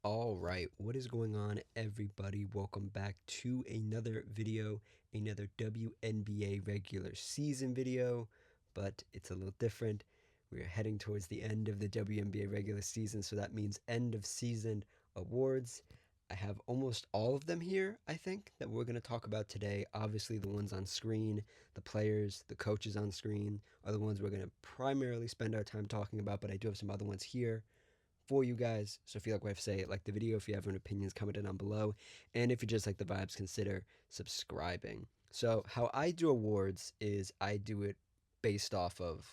All right, what is going on, everybody? Welcome back to another video, another WNBA regular season video, but it's a little different. We're heading towards the end of the WNBA regular season, so that means end of season awards. I have almost all of them here, I think, that we're going to talk about today. Obviously, the ones on screen, the players, the coaches on screen are the ones we're going to primarily spend our time talking about, but I do have some other ones here for you guys. So if you like what I say, like the video. If you have any opinions, comment it down below. And if you just like the vibes, consider subscribing. So how I do awards is I do it based off of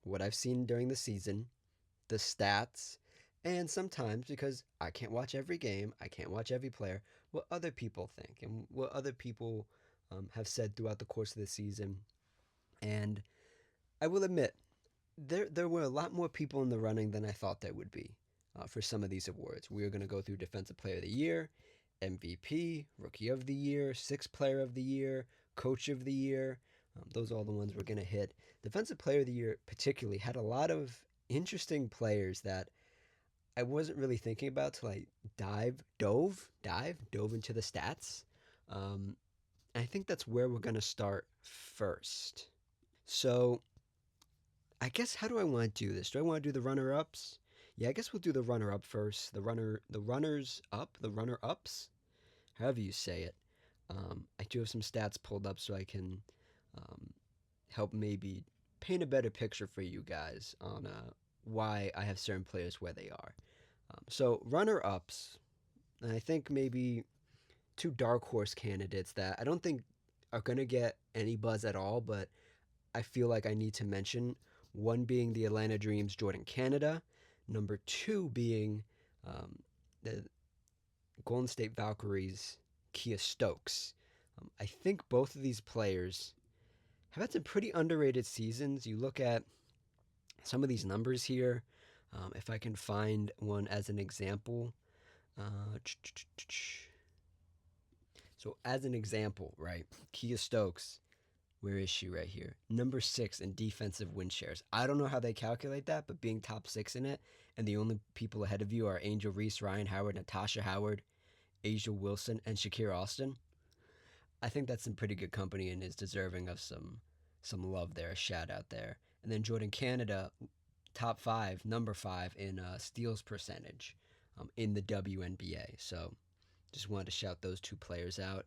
what I've seen during the season, the stats, and sometimes because I can't watch every game, I can't watch every player, what other people think and what other people have said throughout the course of the season. And I will admit, there were a lot more people in the running than I thought there would be for some of these awards. We are going to go through Defensive Player of the Year, MVP, Rookie of the Year, Sixth Player of the Year, Coach of the Year. Those are all the ones we're going to hit. Defensive Player of the Year particularly had a lot of interesting players that I wasn't really thinking about till I dove into the stats. I think that's where we're going to start first. So I guess, how do I want to do this? Do I want to do the runner-ups? Yeah, I guess we'll do the runner-up first. The runner-ups, however you say it. I do have some stats pulled up so I can um, help maybe paint a better picture for you guys on why I have certain players where they are. So runner-ups, and I think maybe two dark horse candidates that I don't think are going to get any buzz at all, but I feel like I need to mention. One being the Atlanta Dreams' Jordan Canada, number two being the Golden State Valkyries' Kia Stokes. I think both of these players have had some pretty underrated seasons. You look at some of these numbers here. If I can find one as an example. So as an example, right, Kia Stokes, where is she right here? Number 6 in defensive win shares. I don't know how they calculate that, but being top 6 in it, and the only people ahead of you are Angel Reese, Ryan Howard, Natasha Howard, Asia Wilson, and Shakira Austin. I think that's some pretty good company and is deserving of some love there, a shout out there. And then Jordan Canada, top 5, number 5 in steals percentage in the WNBA. So just wanted to shout those two players out.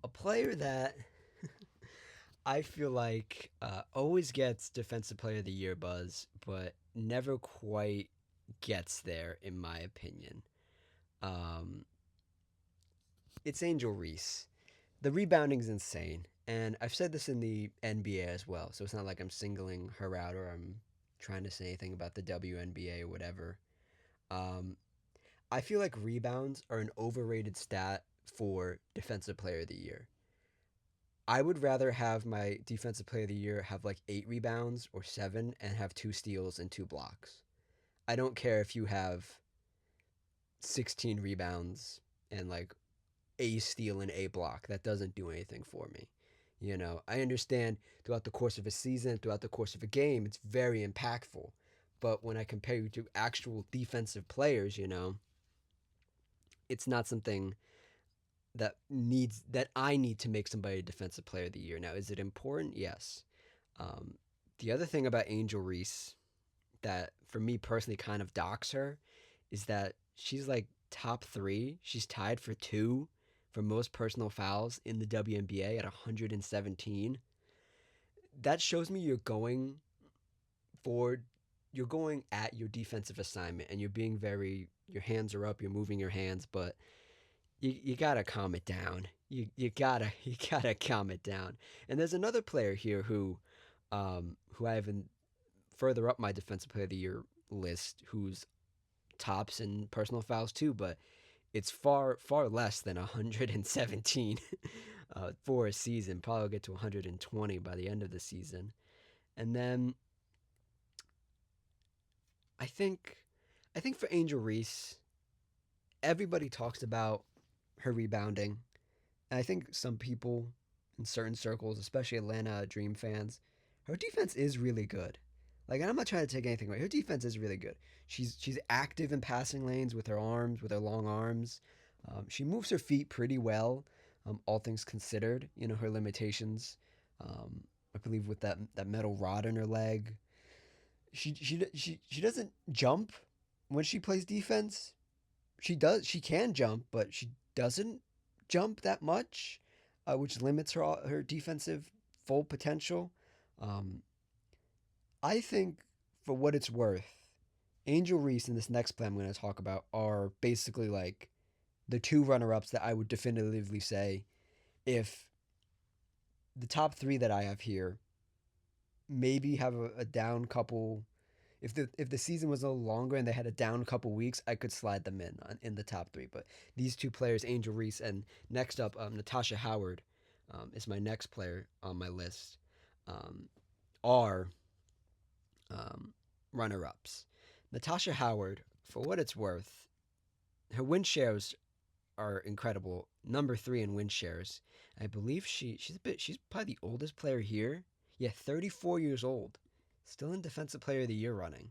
A player that I feel like always gets Defensive Player of the Year buzz, but never quite gets there, in my opinion. Um, it's Angel Reese. The rebounding's insane, and I've said this in the NBA as well, so it's not like I'm singling her out or I'm trying to say anything about the WNBA or whatever. Um, I feel like rebounds are an overrated stat for Defensive Player of the Year. I would rather have my Defensive Player of the Year have like 8 rebounds or 7 and have 2 steals and 2 blocks. I don't care if you have 16 rebounds and like a steal and a block. That doesn't do anything for me. I understand throughout the course of a season, throughout the course of a game, it's very impactful. But when I compare you to actual defensive players, it's not something that I need to make somebody a Defensive Player of the Year. Now, is it important? Yes. Um, the other thing about Angel Reese that for me personally kind of docks her is that she's like top 3. She's tied for 2 for most personal fouls in the WNBA at 117. That shows me for you're going at your defensive assignment and you're being your hands are up, you're moving your hands, but you gotta calm it down. You gotta calm it down. And there's another player here who I haven't further up my Defensive Player of the Year list, who's tops in personal fouls too, but it's far less than 117 for a season. Probably will get to 120 by the end of the season. And then I think for Angel Reese, everybody talks about her rebounding. And I think some people in certain circles, especially Atlanta Dream fans, her defense is really good. Like, and I'm not trying to take anything away. Her defense is really good. She's active in passing lanes with her arms, with her long arms. She moves her feet pretty well, all things considered. You know her limitations. I believe with that metal rod in her leg, she doesn't jump when she plays defense. She can jump, but she doesn't jump that much, which limits her defensive full potential. Um, I think, for what it's worth, Angel Reese and this next play I'm going to talk about are basically like the two runner ups that I would definitively say, if the top three that I have here maybe have a down couple. If the season was a little longer and they had a down couple weeks, I could slide them in the top three. But these two players, Angel Reese and next up, Natasha Howard, is my next player on my list, um, are runner ups. Natasha Howard, for what it's worth, her win shares are incredible. Number three in win shares. I believe she's probably the oldest player here. Yeah, 34 years old, still in Defensive Player of the Year running,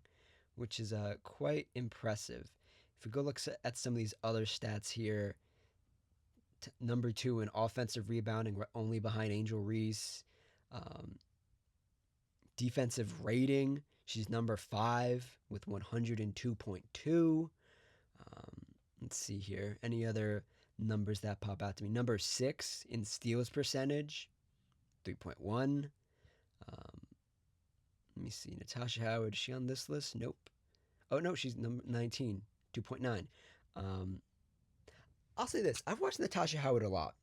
which is quite impressive. If we go look at some of these other stats here, number two in offensive rebounding, only behind Angel Reese. Um, Defensive rating, she's number five with 102.2. Let's see here. Any other numbers that pop out to me? Number six in steals percentage, 3.1. Let me see. Natasha Howard, is she on this list? Nope. Oh, no, she's number 19, 2.9. Um, I'll say this. I've watched Natasha Howard a lot.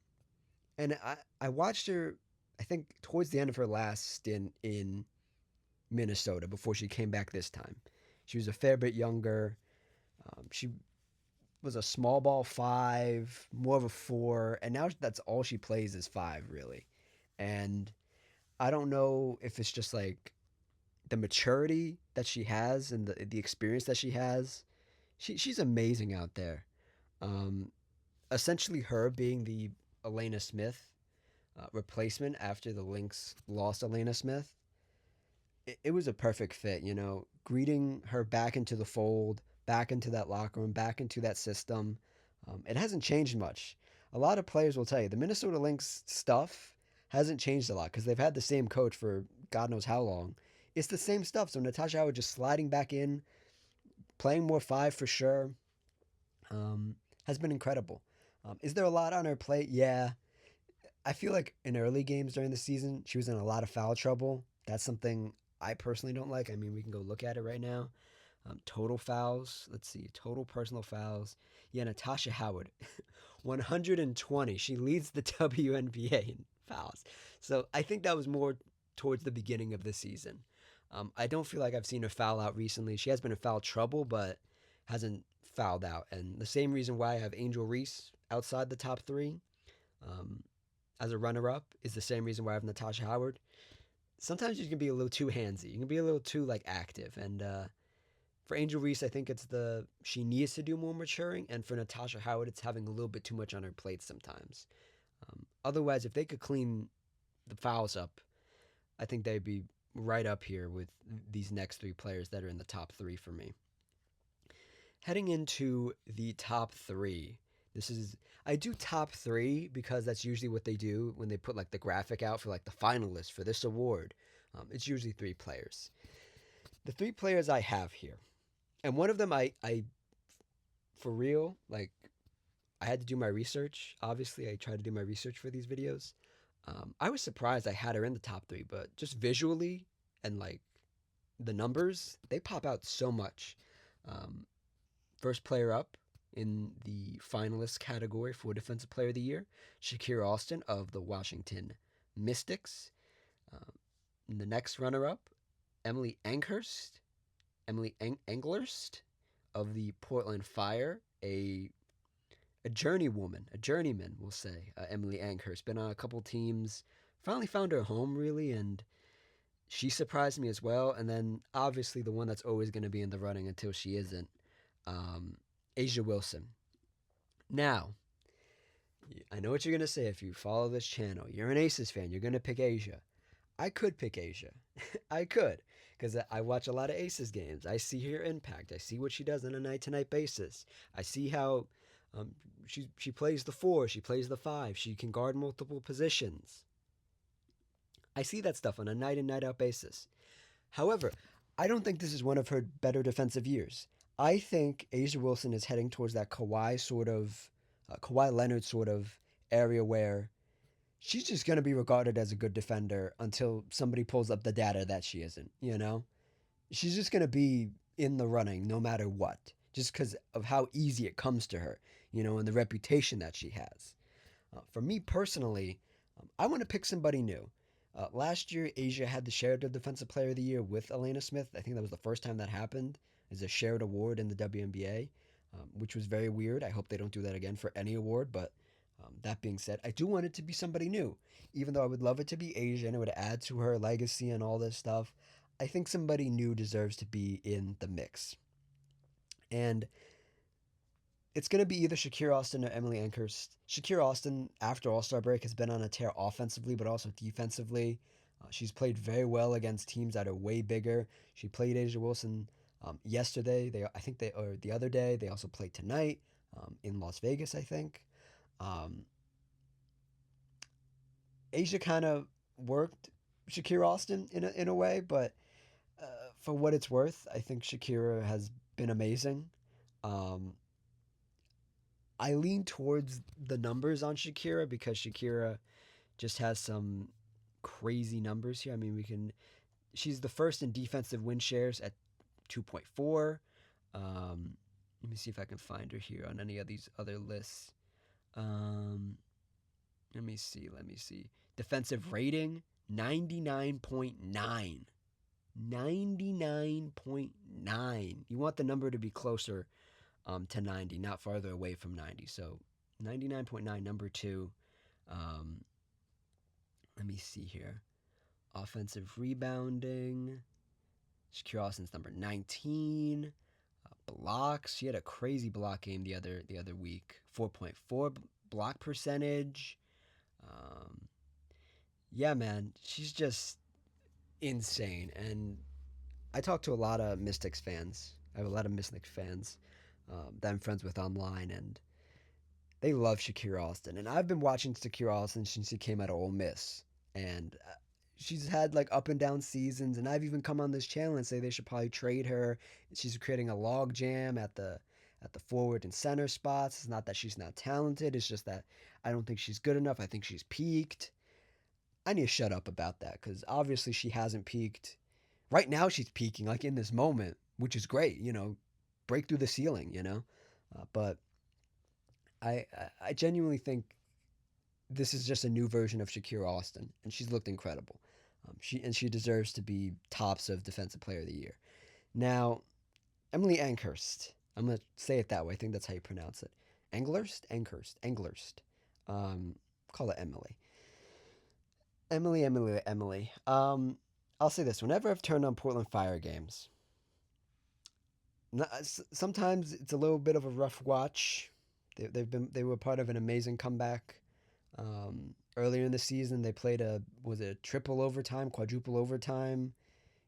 And I watched her, I think, towards the end of her last stint in Minnesota before she came back this time. She was a fair bit younger. She was a small ball five, more of a four, and now that's all she plays is five, really. And I don't know if it's just like the maturity that she has and the experience that she has. She's amazing out there. Um, Essentially, her being the Elena Smith replacement after the Lynx lost Elena Smith, it was a perfect fit, greeting her back into the fold, back into that locker room, back into that system. It hasn't changed much. A lot of players will tell you the Minnesota Lynx stuff hasn't changed a lot because they've had the same coach for God knows how long. It's the same stuff. So Natasha Howard just sliding back in, playing more five for sure, has been incredible. Is there a lot on her plate? Yeah. I feel like in early games during the season, she was in a lot of foul trouble. That's something I personally don't like. I mean, we can go look at it right now. Total fouls. Let's see. Total personal fouls. Yeah, Natasha Howard, 120. She leads the WNBA in fouls. So I think that was more towards the beginning of the season. I don't feel like I've seen her foul out recently. She has been in foul trouble, but hasn't fouled out. And the same reason why I have Angel Reese outside the top three, um, as a runner-up, is the same reason why I have Natasha Howard. Sometimes you can be a little too handsy. You can be a little too active. And for Angel Reese, I think she needs to do more maturing. And for Natasha Howard, it's having a little bit too much on her plate sometimes. Otherwise, if they could clean the fouls up, I think they'd be right up here with these next three players that are in the top three for me. Heading into the top three, I do top three because that's usually what they do when they put the graphic out for the finalists for this award. It's usually three players. The three players I have here, and one of them I for real, I had to do my research. Obviously, I try to do my research for these videos. I was surprised I had her in the top three, but just visually and the numbers, they pop out so much. First player up in the finalist category for Defensive Player of the Year, Shakira Austin of the Washington Mystics. The next runner-up, Emily Anghurst of the Portland Fire, a journeyman, we'll say. Emily Anghurst, been on a couple teams, finally found her home, really, and she surprised me as well. And then, obviously, the one that's always going to be in the running until she isn't, A'ja Wilson. Now, I know what you're going to say if you follow this channel. You're an Aces fan. You're going to pick A'ja. I could pick A'ja. I could. because I watch a lot of Aces games. I see her impact. I see what she does on a night-to-night basis. I see how um, she plays the 4, she plays the 5, she can guard multiple positions. I see that stuff on a night in, night out basis. However, I don't think this is one of her better defensive years. I think A'ja Wilson is heading towards that Kawhi Leonard sort of area where she's just going to be regarded as a good defender until somebody pulls up the data that she isn't, you know? She's just going to be in the running no matter what, just because of how easy it comes to her, and the reputation that she has. For me personally, I want to pick somebody new. Last year, A'ja had the shared Defensive Player of the Year with Elena Smith. I think that was the first time that happened as a shared award in the WNBA, which was very weird. I hope they don't do that again for any award. But that being said, I do want it to be somebody new. Even though I would love it to be A'ja and it would add to her legacy and all this stuff, I think somebody new deserves to be in the mix. And it's going to be either Shakira Austin or Emily Anchorst. Shakira Austin, after All-Star break, has been on a tear offensively, but also defensively. She's played very well against teams that are way bigger. She played A'ja Wilson yesterday. Or the other day. They also played tonight in Las Vegas, I think. A'ja kind of worked Shakira Austin in a way, but for what it's worth, I think Shakira has been amazing. Um, I lean towards the numbers on Shakira because Shakira just has some crazy numbers here. I mean, she's the first in defensive win shares at 2.4. Let me see if I can find her here on any of these other lists. Let me see. Defensive rating 99.9. 99.9. You want the number to be closer to 90, not farther away from 90. So 99.9, number 2. Let me see here. Offensive rebounding. Shakira Austin's number 19. Blocks. She had a crazy block game the other week. 4.4 block percentage. Yeah, man, she's just insane. And I talk to a lot of Mystics fans. I have a lot of Mystics fans that I'm friends with online, and they love Shakira Austin. And I've been watching Shakira Austin since she came out of Ole Miss. And she's had like up and down seasons. And I've even come on this channel and say they should probably trade her. She's creating a log jam at the forward and center spots. It's not that she's not talented. It's just that I don't think she's good enough. I think she's peaked. I need to shut up about that because obviously she hasn't peaked. Right now she's peaking like in this moment, which is great. Break through the ceiling. But I genuinely think this is just a new version of Shakira Austin, and she's looked incredible. She deserves to be tops of Defensive Player of the Year. Now, Emily Anchorst. I'm gonna say it that way. I think that's how you pronounce it. Anglurst. Call it Emily. Emily. I'll say this: whenever I've turned on Portland Fire games, sometimes it's a little bit of a rough watch. They were part of an amazing comeback. Earlier in the season, they played a triple overtime, quadruple overtime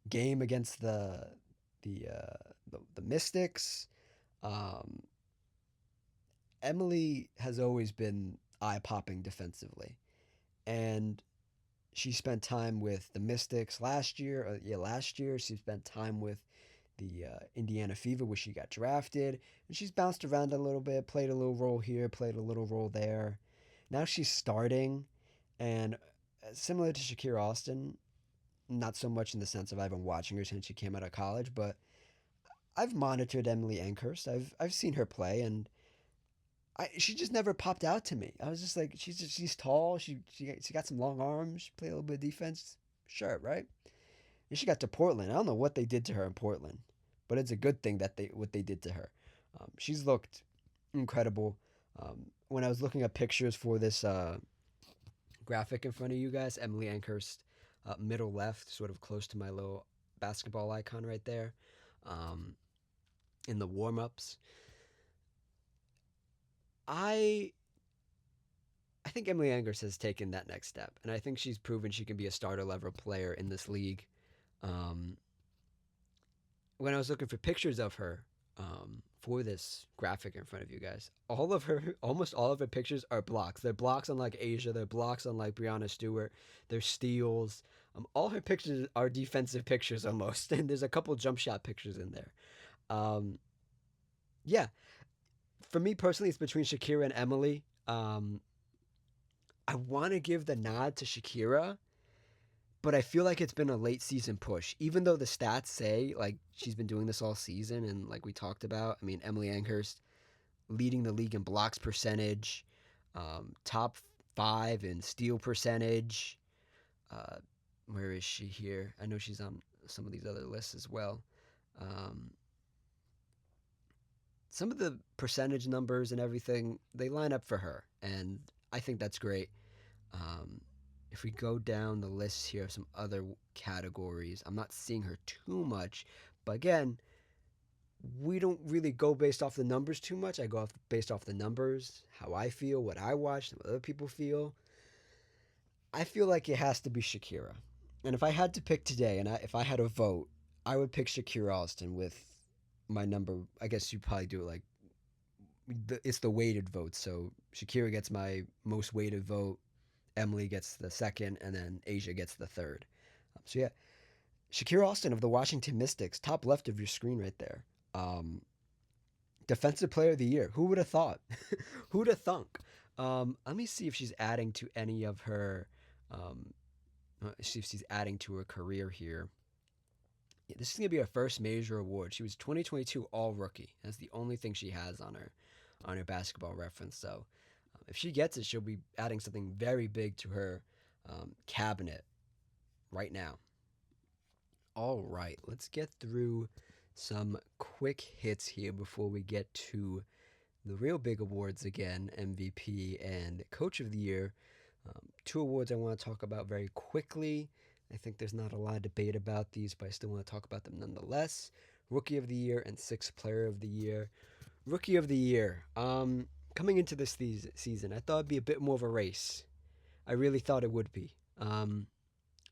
game against the Mystics. Emily has always been eye popping defensively, and she spent time with the Mystics last year. Last year she spent time with the Indiana Fever, where she got drafted, and she's bounced around a little bit, played a little role here, played a little role there. Now she's starting, and similar to Shakira Austin, not so much in the sense of I've been watching her since she came out of college, but I've monitored Emily Anchorst. I've seen her play, and she just never popped out to me. I was just like, she's tall. She got some long arms. She played a little bit of defense. Sure, right? And she got to Portland. I don't know what they did to her in Portland, but it's a good thing that what they did to her. She's looked incredible. When I was looking at pictures for this graphic in front of you guys, Emily Anchorst, middle left, sort of close to my little basketball icon right there, in the warm-ups. I think Emily Anchorst has taken that next step, and I think she's proven she can be a starter level player in this league. when I was looking for pictures of her for this graphic in front of you guys, almost all of her pictures are blocks. They're blocks unlike Asia. They're blocks unlike Brianna Stewart. They're steals. All her pictures are defensive pictures almost, and there's a couple jump shot pictures in there. Um, yeah, for me personally, it's between Shakira and Emily. I want to give the nod to Shakira, but I feel like it's been a late season push. Even though the stats say like she's been doing this all season, and like we talked about, I mean Emily Anghurst leading the league in blocks percentage, top 5 in steal percentage. Uh, where is she here? I know she's on some of these other lists as well. Um, some of the percentage numbers and everything they line up for her, and I think that's great. Um, if we go down the list here of some other categories, I'm not seeing her too much, but again, we don't really go based off the numbers too much. I go off based off the numbers, how I feel, what I watch, what other people feel. I feel like it has to be Shakira, and if I had to pick today, and if I had a vote, I would pick Shakira Alston with my number. I guess you probably do it like it's the weighted vote. So Shakira gets my most weighted vote, Emily gets the second, and then Asia gets the third. So yeah, Shakira Alston of the Washington Mystics, top left of your screen right there. Um, Defensive Player of the Year. Who would have thought? Who'd have thunk? Let me see if she's adding to any of her. Um, see if she's adding to her career here. Yeah, this is gonna be her first major award. She was 2022 All Rookie. That's the only thing she has on her basketball reference. So if she gets it, she'll be adding something very big to her cabinet right now. All right, let's get through some quick hits here before we get to the real big awards again, MVP and Coach of the Year. Two awards I want to talk about very quickly. I think there's not a lot of debate about these, but I still want to talk about them nonetheless. Rookie of the Year and Sixth Player of the Year. Rookie of the Year. Coming into this season, I thought it'd be a bit more of a race. I really thought it would be. And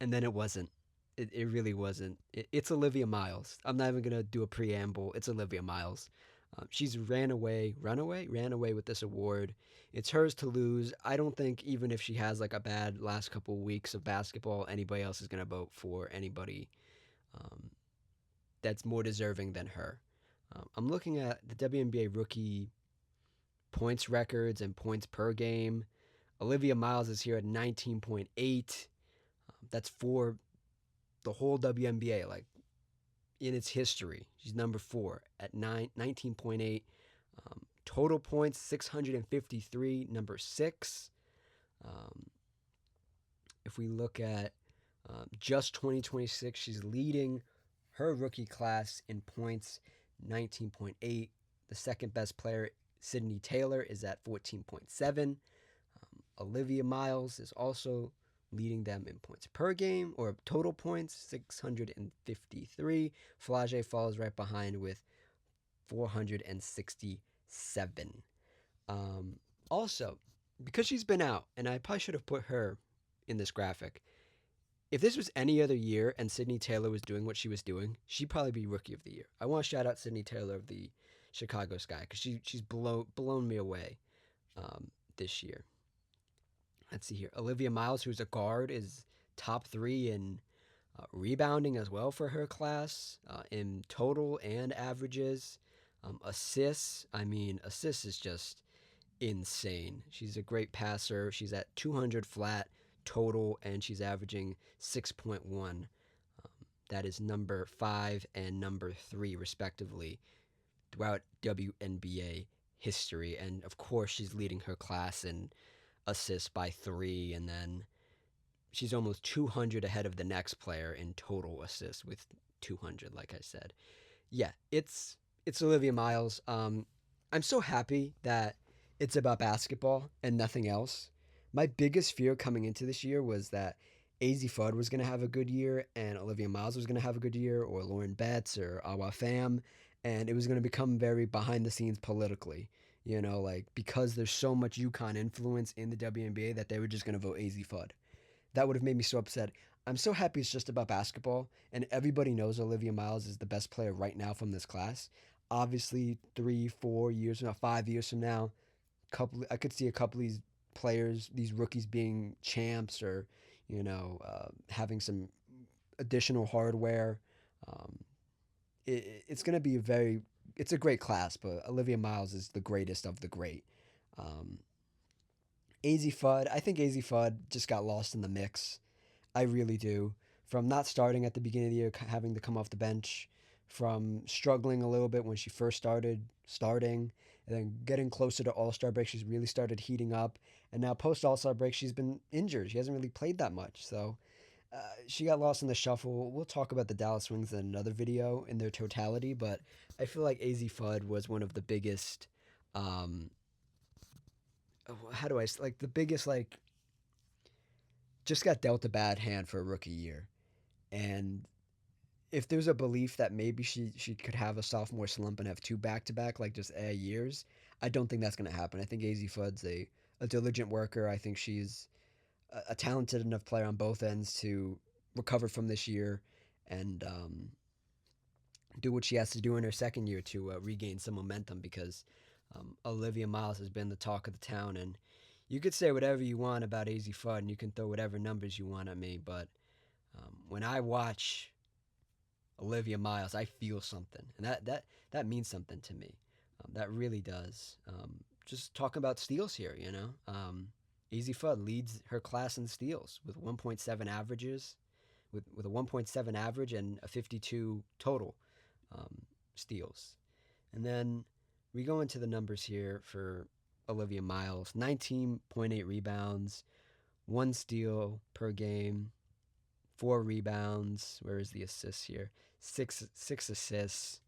then it wasn't. It really wasn't. It's Olivia Miles. I'm not even going to do a preamble. It's Olivia Miles. She's ran away with this award. It's hers to lose. I don't think even if she has like a bad last couple of weeks of basketball, anybody else is going to vote for anybody um, that's more deserving than her. I'm looking at the WNBA rookie points records and points per game. Olivia Miles is here at 19.8. That's for the whole WNBA, like in its history. She's number 4 at 19.8. Total points, 653, number 6. If we look at just 2026, she's leading her rookie class in points, 19.8. The second best player, Sydney Taylor, is at 14.7. Olivia Miles is also leading them in points per game or total points, 653. Flage falls right behind with 467. Also, because she's been out, and I probably should have put her in this graphic. If this was any other year and Sydney Taylor was doing what she was doing, she'd probably be Rookie of the Year. I want to shout out Sydney Taylor of the Chicago Sky because she's blown me away this year. Let's see here. Olivia Miles, who's a guard, is top 3 in rebounding as well for her class in total and averages. Assists, assists is just insane. She's a great passer. She's at 200 flat total, and she's averaging 6.1. That is number 5 and number 3, respectively, throughout WNBA history. And of course, she's leading her class in assists by 3, and then she's almost 200 ahead of the next player in total assists with 200, like I said. Yeah, it's Olivia Miles. I'm so happy that it's about basketball and nothing else. My biggest fear coming into this year was that AZ Fudd was going to have a good year and Olivia Miles was going to have a good year, or Lauren Betts or Awa Pham, and it was going to become very behind the scenes politically. Like because there's so much UConn influence in the WNBA that they were just going to vote AZ Fudd. That would have made me so upset. I'm so happy it's just about basketball, and everybody knows Olivia Miles is the best player right now from this class. Obviously, 3, 4 years from now, 5 years from now, I could see a couple of these players, these rookies, being champs or having some additional hardware. Um, it's going to be it's a great class, but Olivia Miles is the greatest of the great. Um, AZ Fudd, I think AZ Fudd just got lost in the mix. I really do. From not starting at the beginning of the year, having to come off the bench, from struggling a little bit when she first started starting, and then getting closer to All Star break, she's really started heating up. And now post All Star break, she's been injured. She hasn't really played that much, so she got lost in the shuffle. We'll talk about the Dallas Wings in another video in their totality, but I feel like AZ Fudd was one of the biggest. Um, how do I like the biggest like just got dealt a bad hand for a rookie year. And if there's a belief that maybe she could have a sophomore slump and have two back to back like just years, I don't think that's going to happen. I think AZ Fudd's a diligent worker. I think she's a talented enough player on both ends to recover from this year and do what she has to do in her second year to regain some momentum because Olivia Miles has been the talk of the town. And you could say whatever you want about AZ Fudd and you can throw whatever numbers you want at me, but when I watch Olivia Miles, I feel something, and that means something to me. That really does. Just talking about steals here, AZ Fudd leads her class in steals with 1.7 averages, with a 1.7 average and a 52 total steals. And then we go into the numbers here for Olivia Miles: 19.8 rebounds, 1 steal per game, 4 rebounds. Where is the assists here? Six assists.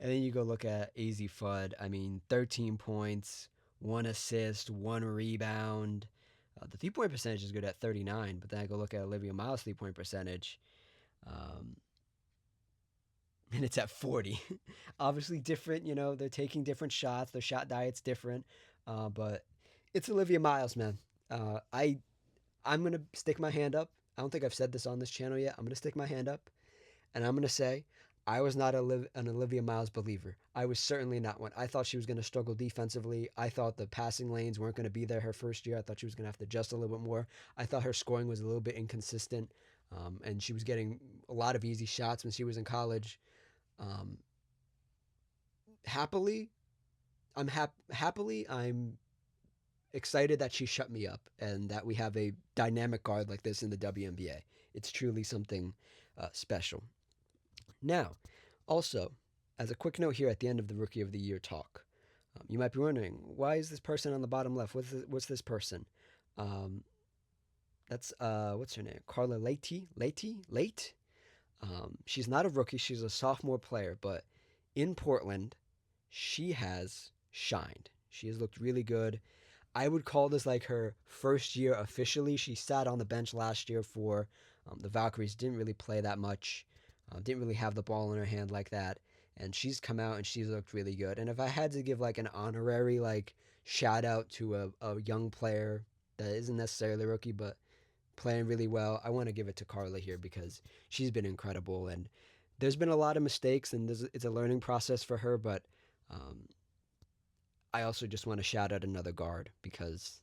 And then you go look at AZ Fudd. I mean, 13 points, 1 assist, 1 rebound. The 3-point percentage is good at 39, but then I go look at Olivia Miles' 3-point percentage, um, and it's at 40. Obviously different, they're taking different shots. Their shot diet's different, but it's Olivia Miles, man. I'm gonna stick my hand up. I don't think I've said this on this channel yet. I'm gonna stick my hand up, and I'm gonna say I was not an Olivia Miles believer. I was certainly not one. I thought she was gonna struggle defensively. I thought the passing lanes weren't gonna be there her first year. I thought she was gonna have to adjust a little bit more. I thought her scoring was a little bit inconsistent, and she was getting a lot of easy shots when she was in college. Um, happily, I'm excited that she shut me up and that we have a dynamic guard like this in the WNBA. It's truly something special. Now, also, as a quick note here at the end of the Rookie of the Year talk, you might be wondering, why is this person on the bottom left? What's this person? That's, what's her name? Carla Late? She's not a rookie. She's a sophomore player, but in Portland, she has shined. She has looked really good. I would call this like her first year officially. She sat on the bench last year for the Valkyries, didn't really play that much, didn't really have the ball in her hand like that. And she's come out and she's looked really good. And if I had to give like an honorary like shout out to a young player that isn't necessarily a rookie but playing really well, I want to give it to Carla here because she's been incredible. And there's been a lot of mistakes and it's a learning process for her, but um, I also just want to shout out another guard because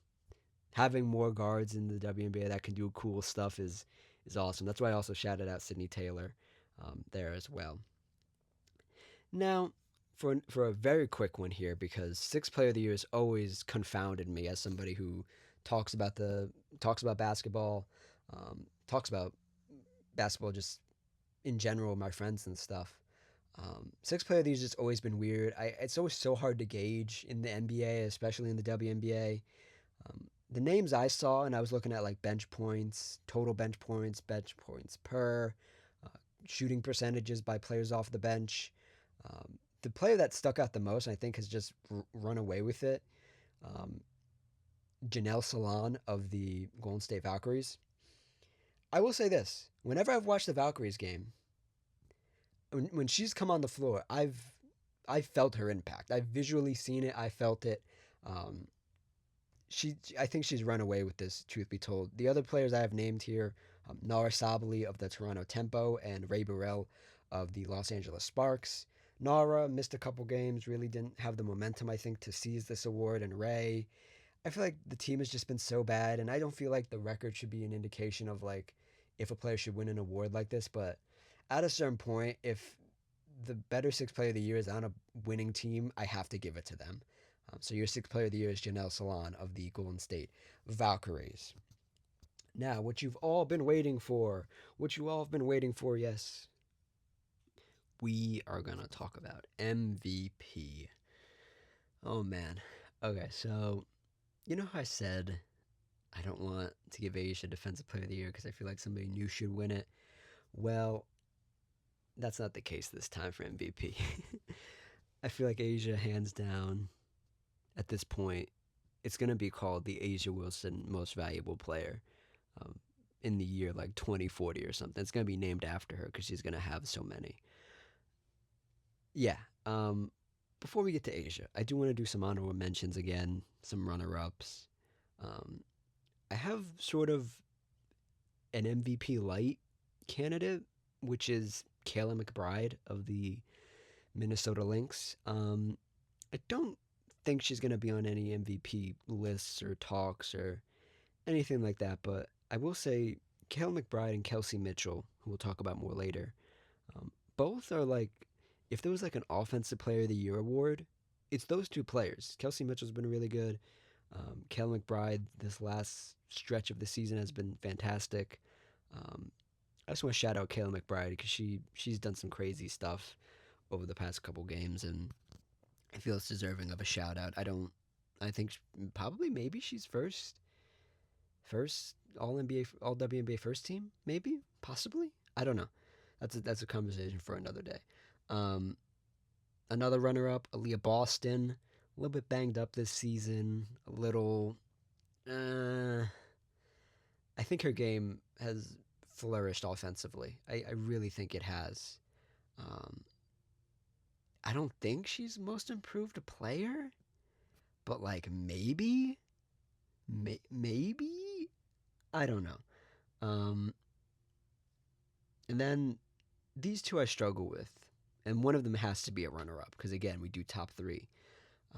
having more guards in the WNBA that can do cool stuff is awesome. That's why I also shouted out Sydney Taylor there as well. Now, for a very quick one here, because Sixth Player of the Year has always confounded me as somebody who talks about basketball, talks about basketball just in general, my friends and stuff. Sixth Player of the Year has just always been weird. It's always so hard to gauge in the NBA, especially in the WNBA. The names I saw, and I was looking at like bench points, total bench points per, shooting percentages by players off the bench. The player that stuck out the most, I think, has just run away with it. Janelle Salon of the Golden State Valkyries. I will say this: whenever I've watched the Valkyries game, when she's come on the floor, I've felt her impact. I've visually seen it. I felt it. I think she's run away with this. Truth be told, the other players I have named here, Nara Sabali of the Toronto Tempo and Ray Burrell of the Los Angeles Sparks. Nara missed a couple games, really didn't have the momentum, I think, to seize this award. And Ray, I feel like the team has just been so bad, and I don't feel like the record should be an indication of like if a player should win an award like this. But at a certain point, if the better sixth player of the year is on a winning team, I have to give it to them. So your sixth player of the year is Janelle Salon of the Golden State Valkyries. Now, what you've all been waiting for, what you all have been waiting for, yes, we are going to talk about MVP. Oh, man. Okay, so you know how I said I don't want to give Asia Defensive Player of the Year because I feel like somebody new should win it? Well, that's not the case this time for MVP. I feel like Asia, hands down, at this point, it's going to be called the Asia Wilson Most Valuable Player um, in the year like 2040 or something. It's going to be named after her because she's going to have so many. Yeah. Before we get to Asia, I do want to do some honorable mentions again, some runner ups. Um, I have sort of an MVP light candidate, which is Kayla McBride of the Minnesota Lynx. I don't think she's going to be on any MVP lists or talks or anything like that, but I will say Kayla McBride and Kelsey Mitchell, who we'll talk about more later, both are like, if there was like an Offensive Player of the Year award, it's those two players. Kelsey Mitchell's been really good. Kayla McBride, this last stretch of the season has been fantastic. Um, I just want to shout out Kayla McBride because she's done some crazy stuff over the past couple games, and I feel it's deserving of a shout out. I think probably maybe she's first All NBA, All WNBA first team, maybe, possibly. I don't know. That's a conversation for another day. Um, Another runner up, Aaliyah Boston, a little bit banged up this season, a little. Uh, I think her game has flourished offensively. I really think it has. Um, I don't think she's most improved player, but like maybe I don't know. Um, and then these two I struggle with, and one of them has to be a runner-up because again we do top three.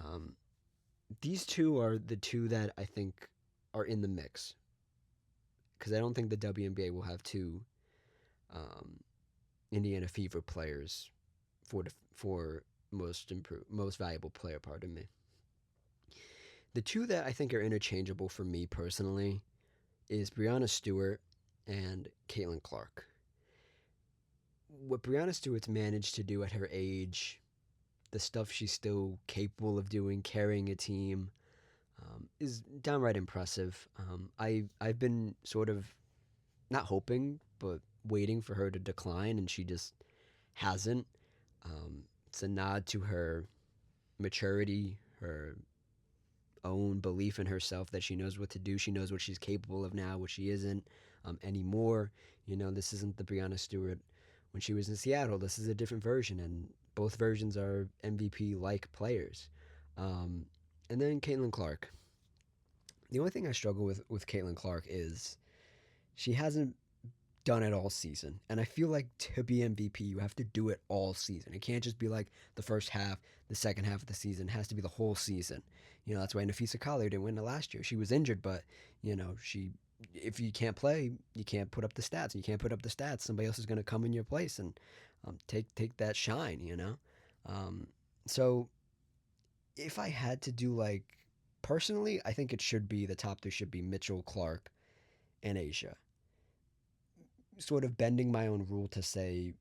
Um, these two are the two that I think are in the mix because I don't think the WNBA will have two um, Indiana Fever players for most valuable player. Pardon me. The two that I think are interchangeable for me personally is Brianna Stewart and Caitlin Clark. What Brianna Stewart's managed to do at her age, the stuff she's still capable of doing, carrying a team, is downright impressive. I've been sort of not hoping, but waiting for her to decline, and she just hasn't. It's a nod to her maturity, her own belief in herself that she knows what to do. She knows what she's capable of now, what she isn't anymore. You know, this isn't the Brianna Stewart when she was in Seattle. This is a different version, and both versions are MVP-like players. And then Caitlin Clark. The only thing I struggle with Caitlin Clark is she hasn't done it all season. And I feel like to be MVP, you have to do it all season. It can't just be like the first half, the second half of the season. It has to be the whole season. You know, that's why Nafisa Collier didn't win the last year. She was injured, but, you know, if you can't play, you can't put up the stats. And you can't put up the stats, somebody else is going to come in your place and take that shine, you know? So if I had to do like, personally, I think the top three should be Mitchell, Clark, and Asia. Sort of bending my own rule to say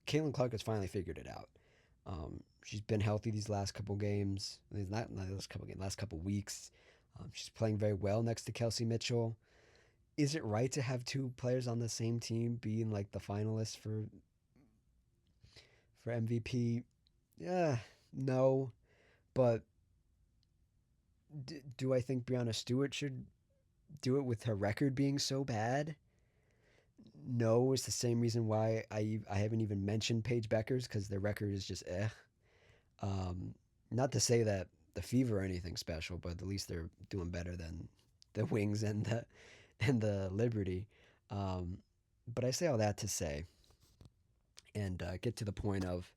Caitlin Clark has finally figured it out. She's been healthy these last couple games, last couple weeks. She's playing very well next to Kelsey Mitchell. Is it right to have two players on the same team being like the finalists for MVP? Yeah, no. But do I think Brianna Stewart should do it with her record being so bad? No, it's the same reason why I haven't even mentioned Paige Beckers because their record is just eh. Not to say that the Fever are anything special, but at least they're doing better than the Wings and the Liberty. Um, but I say all that to say, and get to the point of,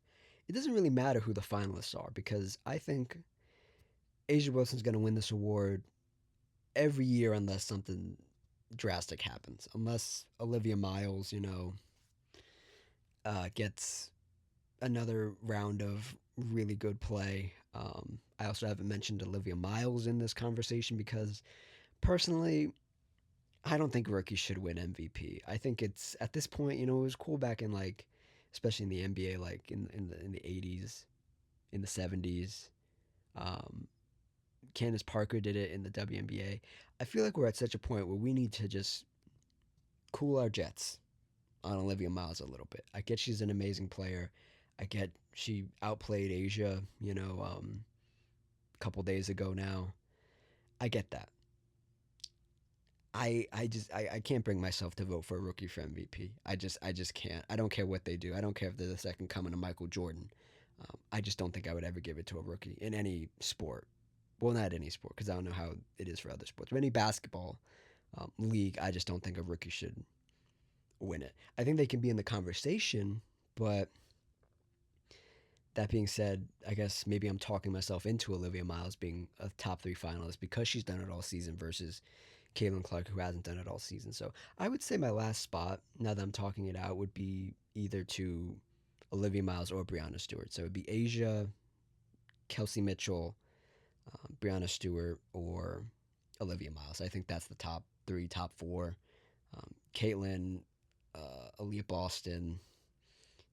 it doesn't really matter who the finalists are, because I think Asia Wilson's going to win this award every year unless something drastic happens. Unless Olivia Miles, gets another round of really good play. I also haven't mentioned Olivia Miles in this conversation because personally, I don't think rookies should win MVP. I think it's at this point, it was cool back in like, especially in the NBA, like in the 80s, in the 70s. Um, Candace Parker did it in the WNBA. I feel like we're at such a point where we need to just cool our jets on Olivia Miles a little bit. I get she's an amazing player. I get she outplayed Asia, a couple days ago now. I get that. I can't bring myself to vote for a rookie for MVP. I just can't. I don't care what they do. I don't care if they're the second coming of Michael Jordan. I just don't think I would ever give it to a rookie in any sport. Well, not any sport because I don't know how it is for other sports. But any basketball league, I just don't think a rookie should win it. I think they can be in the conversation, but that being said, I guess maybe I'm talking myself into Olivia Miles being a top three finalist because she's done it all season versus Caitlin Clark, who hasn't done it all season. So I would say my last spot, now that I'm talking it out, would be either to Olivia Miles or Brianna Stewart. So it would be Asia, Kelsey Mitchell, Brianna Stewart, or Olivia Miles. I think that's the top three, top four. Caitlin, Aaliyah Boston,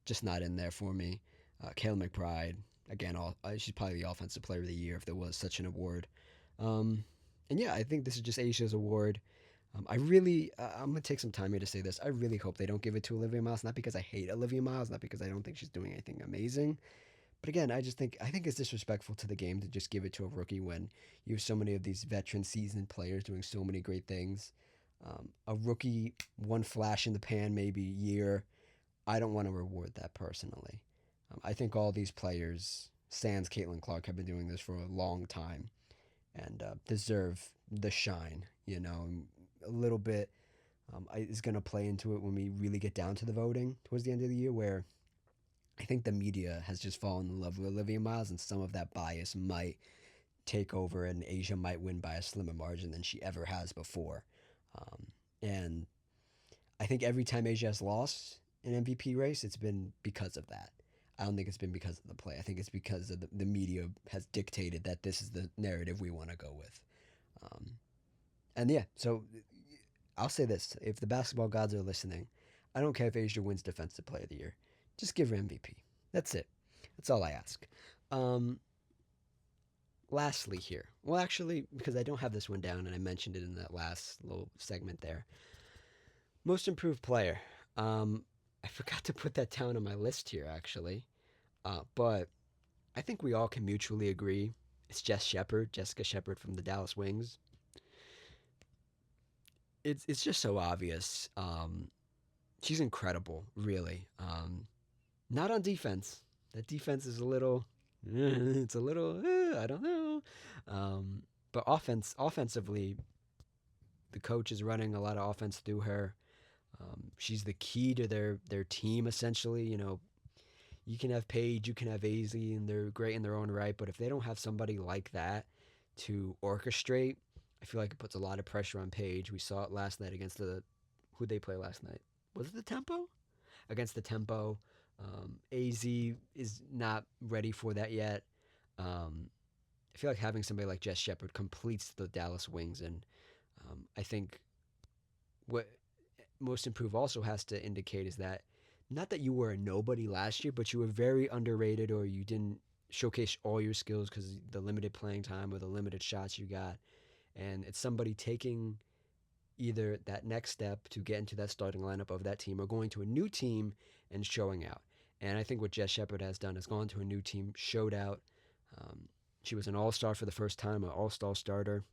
just not in there for me. Kayla McBride, again, she's probably the offensive player of the year if there was such an award. Um, and yeah, I think this is just Asia's award. I'm gonna take some time here to say this. I really hope they don't give it to Olivia Miles, not because I hate Olivia Miles, not because I don't think she's doing anything amazing, but again, I think it's disrespectful to the game to just give it to a rookie when you have so many of these veteran, seasoned players doing so many great things. A rookie, one flash in the pan, maybe year. I don't want to reward that personally. I think all these players, sans Caitlin Clark, have been doing this for a long time and deserve the shine. A little bit is going to play into it when we really get down to the voting towards the end of the year, where I think the media has just fallen in love with Olivia Miles, and some of that bias might take over, and Asia might win by a slimmer margin than she ever has before. And I think every time Asia has lost an MVP race, it's been because of that. I don't think it's been because of the play. I think it's because of the media has dictated that this is the narrative we want to go with. Um, and yeah, so I'll say this: if the basketball gods are listening, I don't care if Asia wins Defensive Player of the Year. Just give her MVP. That's it. That's all I ask. Um, Lastly, here, well, actually, because I don't have this one down, and I mentioned it in that last little segment there. Most improved player. I forgot to put that down on my list here, actually. But I think we all can mutually agree it's Jessica Shepard from the Dallas Wings. It's just so obvious. She's incredible, really. Not on defense. That defense is a little, it's a little, I don't know. But offensively, the coach is running a lot of offense through her. She's the key to their team essentially. You can have Paige, you can have Aisley, and they're great in their own right. But if they don't have somebody like that to orchestrate, I feel like it puts a lot of pressure on Paige. We saw it last night against who'd they play last night? Was it the Tempo? Against the Tempo. AZ is not ready for that yet. I feel like having somebody like Jess Shepard completes the Dallas Wings, and I think what most improved also has to indicate is that not that you were a nobody last year, but you were very underrated or you didn't showcase all your skills because the limited playing time or the limited shots you got. And it's somebody taking either that next step to get into that starting lineup of that team or going to a new team and showing out. And I think what Jess Shepard has done is gone to a new team, showed out. Um, she was an all-star for the first time, an all-star starter.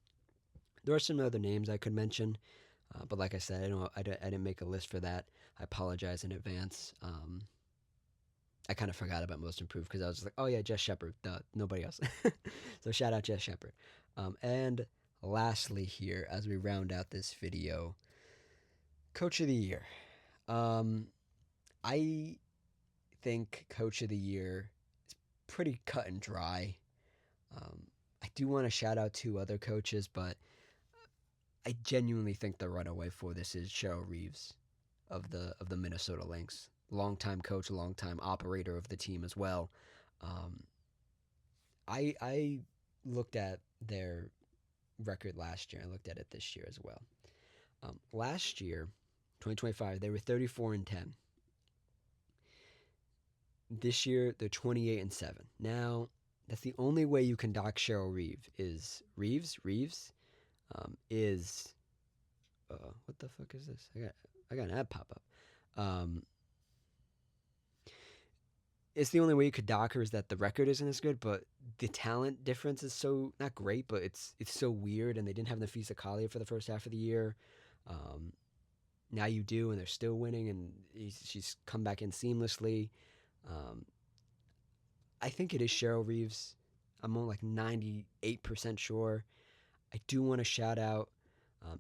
There are some other names I could mention, but like I said, I didn't make a list for that. I apologize in advance. I kind of forgot about most improved because I was like, oh yeah, Jess Shepard, nobody else. So shout out Jess Shepard. And lastly here, as we round out this video, Coach of the year. Um, I think Coach of the Year is pretty cut and dry. Um, I do want to shout out two other coaches, but I genuinely think the runaway for this is Cheryl Reeves of the Minnesota Lynx, longtime coach, longtime operator of the team as well. Um, I looked at their record last year. I looked at it this year as well. Last year, 2025, they were 34-10. This year, they're 28-7. Now, that's the only way you can dock Cheryl Reeves is what the fuck is this? I got an ad pop up. It's the only way you could dock her is that the record isn't as good, but the talent difference is so not great, but it's so weird, and they didn't have Nafisa Kalia for the first half of the year. Um, Now you do, and they're still winning, and she's come back in seamlessly. Um, I think it is Cheryl Reeves. I'm on like 98% sure. I do want to shout out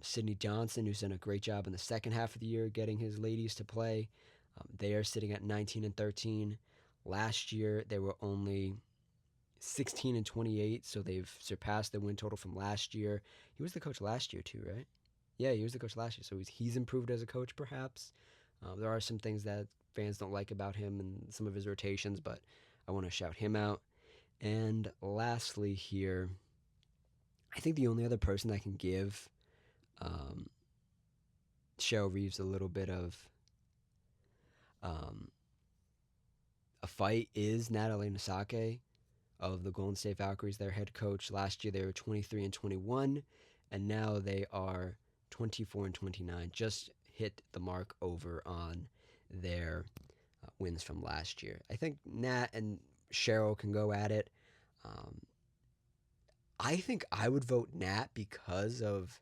Sydney Johnson, who's done a great job in the second half of the year getting his ladies to play. They are sitting at 19-13. Last year, they were only 16-28, so they've surpassed the win total from last year. He was the coach last year too, right? Yeah, he was the coach last year, so he's improved as a coach, perhaps. There are some things that fans don't like about him and some of his rotations, but I want to shout him out. And lastly, here, I think the only other person that can give um, Cheryl Reeves a little bit of um, a fight is Natalie Nasake of the Golden State Valkyries, their head coach. Last year they were 23-21, and now they are 24-29. Just hit the mark over on their wins from last year. I think Nat and Cheryl can go at it. Um, I think I would vote Nat because of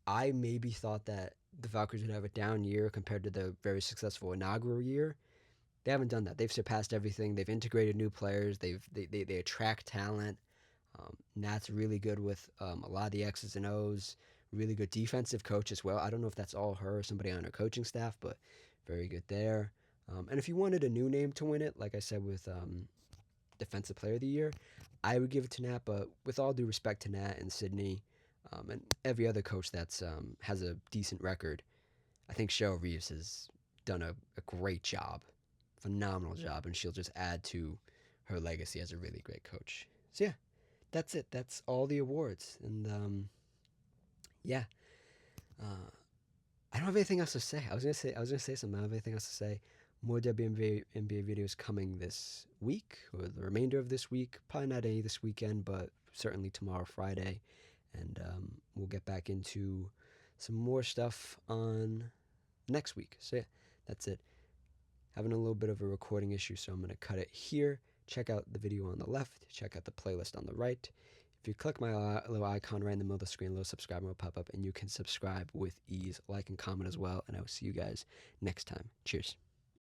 I maybe thought that the Valkyries would have a down year compared to the very successful inaugural year. They haven't done that. They've surpassed everything. They've integrated new players. They attract talent. Nat's really good with a lot of the X's and O's. Really good defensive coach as well. I don't know if that's all her or somebody on her coaching staff, but very good there. And if you wanted a new name to win it, like I said with Defensive Player of the Year, I would give it to Nat. But with all due respect to Nat and Sydney and every other coach that's has a decent record, I think Cheryl Reeves has done a great job, phenomenal job, and she'll just add to her legacy as a really great coach. So yeah, that's it. That's all the awards, and yeah, uh, I don't have anything else to say. I was gonna say something. I don't have anything else to say. More WNBA videos coming this week or the remainder of this week. Probably not any this weekend, but certainly tomorrow, Friday, and we'll get back into some more stuff on next week. So yeah, that's it. Having a little bit of a recording issue, so I'm going to cut it here. Check out the video on the left. Check out the playlist on the right. If you click my little icon right in the middle of the screen, a little subscribe will pop up, and you can subscribe with ease, like and comment as well. And I will see you guys next time. Cheers.